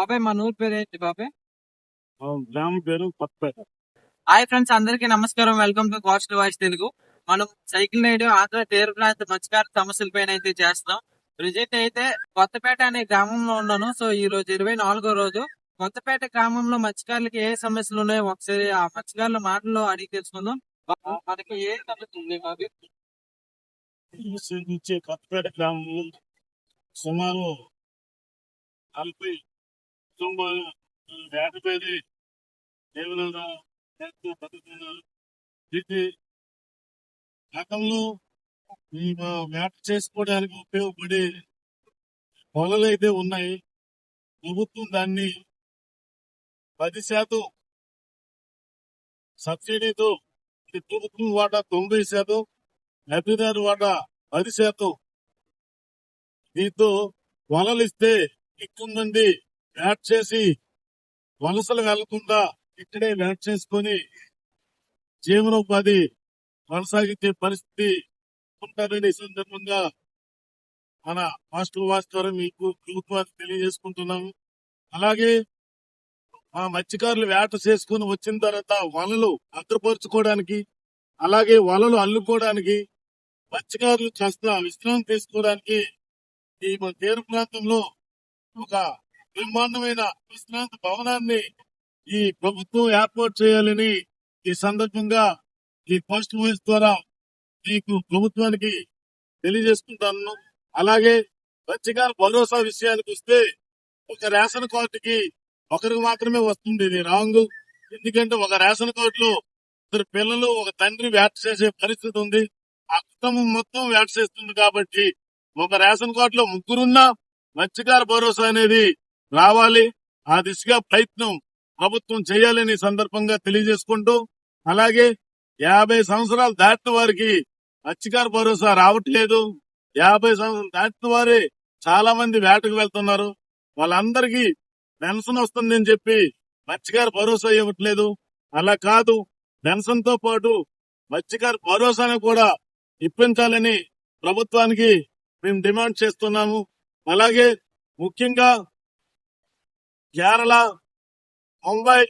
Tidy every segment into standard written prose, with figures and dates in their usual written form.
బాబాయ్ మన ఊరి పేరు ఏంటి బాబాయ్? గ్రామం పేరు కొత్తపేట. హాయ్ ఫ్రెండ్స్, అందరికీ నమస్కారం. Welcome to cost voice Telugu. మనం సైకిల్ రైడ్ ఆంధ్ర తీర ప్రాంత మత్స్యకార సమస్యల పైన అయితే చేస్తాం. ప్రజెంట్ అయితే కొత్తపేట అనే గ్రామంలో ఉన్నాను. సో ఈ రోజు 24వ రోజు. కొత్తపేట గ్రామంలో మత్స్యకారులకి ఏ సమస్యలు ఉన్నాయో ఒకసారి ఆ మత్స్యకారుల మాటల్లో అడిగి తెలుసుకుందాం. మనకి ఏ సమస్య ఉంది బాబాయ్? నుంచి కొత్తపేట గ్రామం సుమారు 40 కుటుంబాలు వేటపేది దేవుల బతుకుతున్నారు. ఇది గతంలో ఈ వేట చేసుకోవడానికి ఉపయోగపడే పొలాలు అయితే ఉన్నాయి. ప్రభుత్వం దాన్ని 10% సబ్సిడీతో, ప్రభుత్వం వాటా 90%, లబ్ధిదారు వాటా 10%. దీంతో వలలు ఇస్తే ఎక్కువ మంది వేట చేసి వలసలు వెళ్లకుండా ఇక్కడే వేట చేసుకొని జీవనోపాధి కొనసాగించే పరిస్థితి ఉంటారని సందర్భంగా మన మాస్టర్ వాస్ ద్వారా మీకు ప్రభుత్వానికి తెలియజేసుకుంటున్నాము. అలాగే ఆ మత్స్యకారులు వేట చేసుకుని వచ్చిన తర్వాత వలలు భద్రపరుచుకోవడానికి, అలాగే వలలు అల్లుకోవడానికి, మత్స్యకారులు కాస్త విశ్రాంతి తీసుకోవడానికి ఈ మన తీర ప్రాంతంలో ఒక బ్రహ్మాండమైన విశ్రాంతి భవనాన్ని ఈ ప్రభుత్వం ఏర్పాటు చేయాలని ఈ సందర్భంగా ఈ పోస్ట్ వాయిస్ ద్వారా మీకు ప్రభుత్వానికి తెలియజేసుకుంటాను. అలాగే మత్స్యకార భరోసా విషయానికి వస్తే ఒక రేషన్ కార్డుకి ఒకరికి మాత్రమే వస్తుంది. ఇది రాంగ్. ఎందుకంటే ఒక రేషన్ కార్డులో ఇద్దరు పిల్లలు, ఒక తండ్రి వేట చేసే పరిస్థితి ఉంది. ఆ కుటుంబం మొత్తం వేట చేస్తుంది. కాబట్టి ఒక రేషన్ కార్డులో ముగ్గురున్నా మత్స్యకార భరోసా అనేది రావాలి. ఆ దిశగా ప్రయత్నం ప్రభుత్వం చేయాలని సందర్భంగా తెలియజేసుకుంటూ, అలాగే 50 సంవత్సరాలు దాటిన వారికి మత్స్యకార భరోసా రావట్లేదు. 50 సంవత్సరాలు దాటిన వారే చాలా మంది వేటకు వెళ్తున్నారు. వాళ్ళందరికీ పెన్షన్ వస్తుందని చెప్పి మత్స్యకార భరోసా ఇవ్వట్లేదు. అలా కాదు, పెన్షన్ తో పాటు మత్స్యకార భరోసాను కూడా ఇప్పించాలని ప్రభుత్వానికి మేము డిమాండ్ చేస్తున్నాము. అలాగే ముఖ్యంగా కేరళ, ముంబై,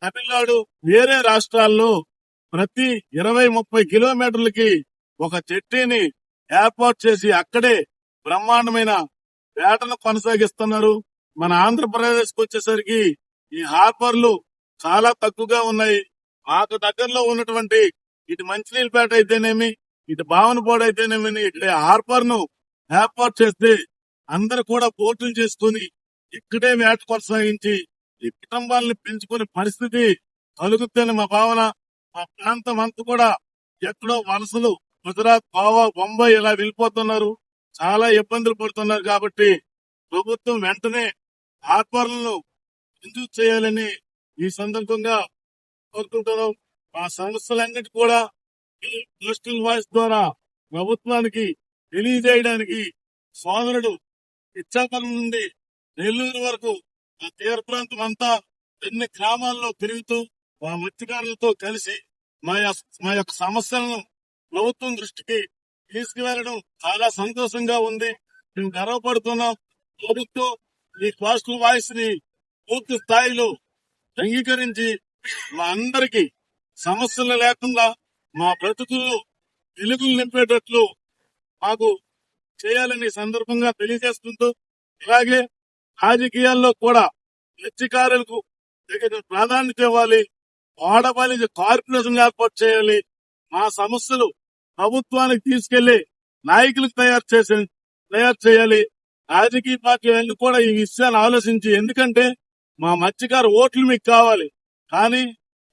తమిళనాడు, వేరే రాష్ట్రాల్లో ప్రతి 20-30 కిలోమీటర్లకి ఒక జట్టీని ఏర్పాటు చేసి అక్కడే బ్రహ్మాండమైన వేటను కొనసాగిస్తున్నారు. మన ఆంధ్రప్రదేశ్ కు వచ్చేసరికి ఈ హార్బర్లు చాలా తక్కువగా ఉన్నాయి. మాకు దగ్గరలో ఉన్నటువంటి ఇటు మంచినీళ్ళపేట అయితేనేమి, ఇటు భావనపాడు అయితేనేమి, ఇక్కడ హార్బర్ ను ఏర్పాటు చేస్తే అందరు కూడా బోట్లు చేసుకుని ఇక్కడే వేట కొనసాగించి ఈ కుటుంబాలను పెంచుకునే పరిస్థితి కలుగుతుందని మా భావన. మా ప్రాంతం అంతా కూడా ఎక్కడో వలసలు గుజరాత్, గోవా, బొంబాయి ఇలా వెళ్ళిపోతున్నారు. చాలా ఇబ్బందులు పడుతున్నారు. కాబట్టి ప్రభుత్వం వెంటనే హార్బర్లను మంజూరు చేయాలని ఈ సందర్భంగా కోరుకుంటున్నాం. మా సమస్యలన్నిటి కూడా ఈ పోస్టల్ వాయిస్ ద్వారా ప్రభుత్వానికి తెలియజేయడానికి సోదరుడు ఇచ్చాపురం నుండి నెల్లూరు వరకు ఆ తీర ప్రాంతం అంతా ఎన్ని గ్రామాల్లో తిరుగుతూ మా మత్స్యకారులతో కలిసి మా యొక్క సమస్యలను ప్రభుత్వం దృష్టికి తీసుకువెళ్లడం చాలా సంతోషంగా ఉంది. మేము గర్వపడుతున్నాం. ప్రభుత్వం ఈ పోస్టల్ వాయిస్ ని పూర్తి స్థాయిలో అంగీకరించి మా అందరికి సమస్యలు లేకుండా మా బ్రతుకులు వెలుగులు నింపేటట్లు మాకు చేయాలని సందర్భంగా తెలియజేస్తుంటూ, అలాగే రాజకీయాల్లో కూడా మత్స్యకారులకు తగిన ప్రాధాన్యత ఇవ్వాలి. వాడపల్లి కార్పొరేషన్ ఏర్పాటు చేయాలి. మా సమస్యలు ప్రభుత్వానికి తీసుకెళ్లి నాయకులకు తయారు చేయాలి. రాజకీయ పార్టీలన్నీ కూడా ఈ విషయాన్ని ఆలోచించి, ఎందుకంటే మా మత్స్యకార ఓట్లు మీకు కావాలి, కానీ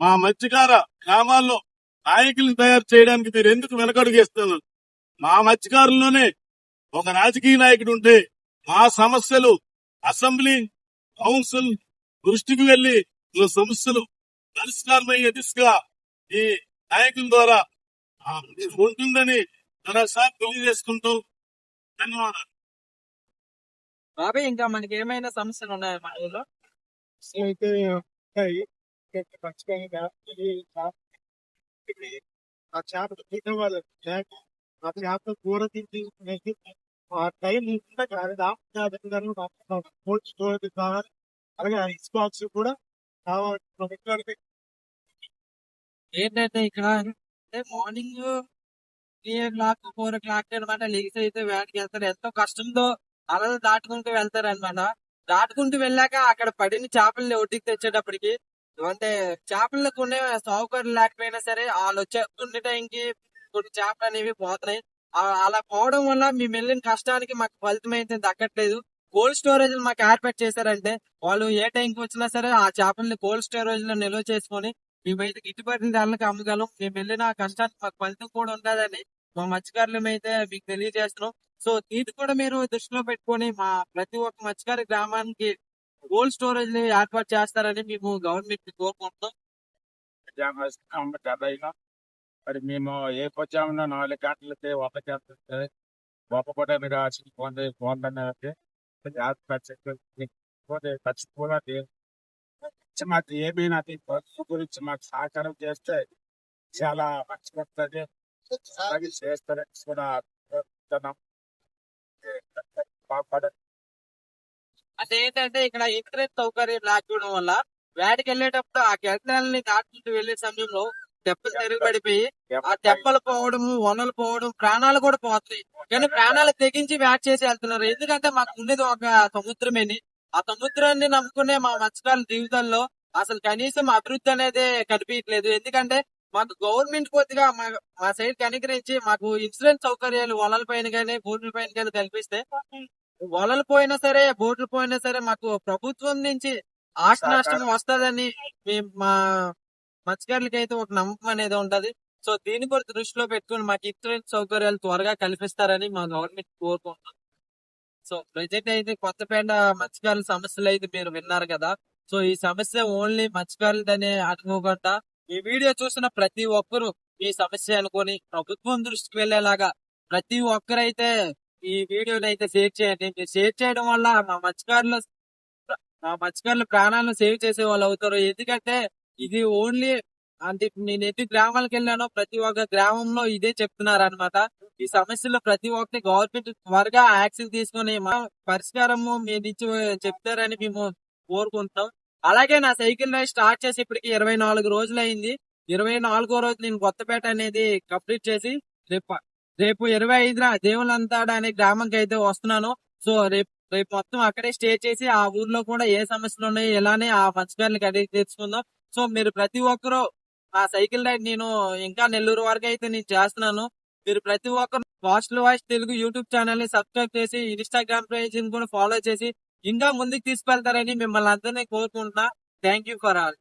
మా మత్స్యకార గ్రామాల్లో నాయకులను తయారు చేయడానికి మీరు ఎందుకు వెనకడుగేస్తున్నారు? మా మత్స్యకారుల్లోనే ఒక రాజకీయ నాయకుడు ఉంటే మా సమస్యలు అసెంబ్లీ, కౌన్సిల్ దృష్టికి వెళ్లి సమస్యలు పరిష్కారమయ్యే దిశగా ఈ నాయకుల ద్వారా ఉంటుందని మరోసారి తెలియజేసుకుంటూ ధన్యవాదాలు. బాబాయ్, ఇంకా మనకి ఏమైనా సమస్యలు ఉన్నాయా మా ఊళ్ళో? అయితే ఆ చేప కూర తింటే ఆ టైం ఉంటే కానీ కోల్డ్ స్టోరేజ్ కావాలి, అలాగే ఐస్ బాక్స్ కూడా కావాలి ప్రభుత్వానికి. ఏంటంటే ఇక్కడ అంటే మార్నింగ్ 3 o'clock 4 o'clock అనమాట లెగిసి అయితే వేటకి వెళ్తారు. ఎంతో కష్టంతో అలా దాటుకుంటూ వెళ్తారు అనమాట. దాటుకుంటూ వెళ్ళాక అక్కడ పడిన చేపల్ని ఒడ్డుకి తెచ్చేటప్పటికి అంటే చేపలను కొనే సౌకర్యం లేకపోయినా సరే వాళ్ళు వచ్చే కొన్ని టైంకి కొన్ని చేపలు అనేవి పోతున్నాయి. అలా పోవడం వల్ల మేము వెళ్ళిన కష్టానికి మాకు ఫలితం అయితే దక్కట్లేదు. కోల్డ్ స్టోరేజ్ మాకు ఏర్పాటు చేశారంటే వాళ్ళు ఏ టైంకి వచ్చినా సరే ఆ చేపల్ని కోల్డ్ స్టోరేజ్ లో నిల్వ చేసుకొని మేమైతే గిట్టుబాటు ధరలకు అమ్మగలం. మేము వెళ్ళిన ఆ కష్టానికి మాకు ఫలితం కూడా ఉండదని మా మత్స్యకారులం అయితే మీకు తెలియజేస్తున్నాం. సో ఇది కూడా మీరు దృష్టిలో పెట్టుకొని మా ప్రతి ఒక్క మత్స్యకార గ్రామానికి కోల్డ్ స్టోరేజ్ ని ఏర్పాటు చేస్తారని మేము గవర్నమెంట్ ని కోరుకుంటున్నాం. మరి మేము ఏ పొచ్చామన్నా 4 గంటలకి వంట చేస్తుంటే గొప్ప కూడా మీరు బాగుందని ఖచ్చితంగా మాకు ఏమైనా పశువు గురించి మాకు సహకారం చేస్తే చాలా మంచిగా ఉంటుంది. అలాగే చేస్తారని కూడా కోరుకుంటున్నాం. బాగుపడాలి. అదేంటంటే ఇక్కడ ఇంటర్నెట్ సౌకర్యం లేకపోవడం వల్ల వేటకి వెళ్ళేటప్పుడు ఆ కెరటాలని దాటుకుంటూ వెళ్లే సమయంలో తెప్పలు తిరగబడిపోయి ఆ తెప్పలు పోవడము, వనలు పోవడం, ప్రాణాలు కూడా పోతాయి. కానీ ప్రాణాలు తెగించి వేట చేసి వెళ్తున్నారు. ఎందుకంటే మాకు ఉండేది ఒక సముద్రమేని. ఆ సముద్రాన్ని నమ్ముకునే మా మత్స్యకారుల జీవితాల్లో అసలు కనీసం అభివృద్ధి అనేది కనిపించట్లేదు. ఎందుకంటే మాకు గవర్నమెంట్ కొద్దిగా మా సైడ్ కనికరించి మాకు ఇన్సూరెన్స్ సౌకర్యాలు వలల పైన కానీ బోట్ల పైన కానీ కల్పిస్తే వలలు పోయినా సరే బోట్లు పోయినా సరే మాకు ప్రభుత్వం నుంచి ఆస్తి నష్టం వస్తుందని మేము మా మత్స్యకారులకి అయితే ఒక నమ్మకం అనేది ఉంటది. సో దీన్ని కూడా దృష్టిలో పెట్టుకుని మాకు ఇన్సూరెన్స్ సౌకర్యాలు త్వరగా కల్పిస్తారని మా గవర్నమెంట్ కోరుకుంటున్నాం. సో ప్రజెంట్ అయితే కొత్తపేట మత్స్యకారుల సమస్యలు అయితే మీరు విన్నారు కదా. సో ఈ సమస్య ఓన్లీ మత్స్యకారులదనే అనుకోకుండా ఈ వీడియో చూసిన ప్రతి ఒక్కరూ ఈ సమస్య అనుకొని ప్రభుత్వం దృష్టికి వెళ్లేలాగా ప్రతి ఒక్కరైతే ఈ వీడియోని అయితే షేర్ చేయండి. మీరు షేర్ చేయడం వల్ల మా మత్స్యకారుల ప్రాణాలను సేవ్ చేసే వాళ్ళు అవుతారు. ఎందుకంటే ఇది ఓన్లీ అంటే నేను ఎన్ని గ్రామాలకు వెళ్ళానో ప్రతి ఒక్క గ్రామంలో ఇదే చెప్తున్నారు అనమాట. ఈ సమస్యలో ప్రతి ఒక్కటి గవర్నమెంట్ త్వరగా యాక్షన్ తీసుకొని మా పరిష్కారము మీ నుంచి చెప్తారని మేము కోరుకుంటున్నాం. అలాగే నా సైకిల్ రైడ్ స్టార్ట్ చేసి ఇప్పటికి 24 రోజులు అయింది. 24వ రోజు నేను కొత్తపేట అనేది కంప్లీట్ చేసి రేపు 25న దేవులంతాడ అనే గ్రామంకి అయితే వస్తున్నాను. సో రేపు మొత్తం అక్కడే స్టే చేసి ఆ ఊర్లో కూడా ఏ సమస్యలు ఉన్నాయో ఇలానే ఆ మత్స్యకారులకు అడిగి తెచ్చుకుందాం. సో మీరు ప్రతి ఒక్కరూ ఆ సైకిల్ రైడ్ నేను ఇంకా నెల్లూరు వరకు అయితే నేను చేస్తున్నాను. మీరు ప్రతి ఒక్కరు costly voice Telugu YouTube channel ని సబ్స్క్రైబ్ చేసి ఇన్స్టాగ్రామ్ పేజ్ ని కూడా ఫాలో చేసి ఇంకా ముందుకు తీసుకెళ్తారని మిమ్మల్ని అందరినీ కోరుకుంటున్నా. Thank you for all.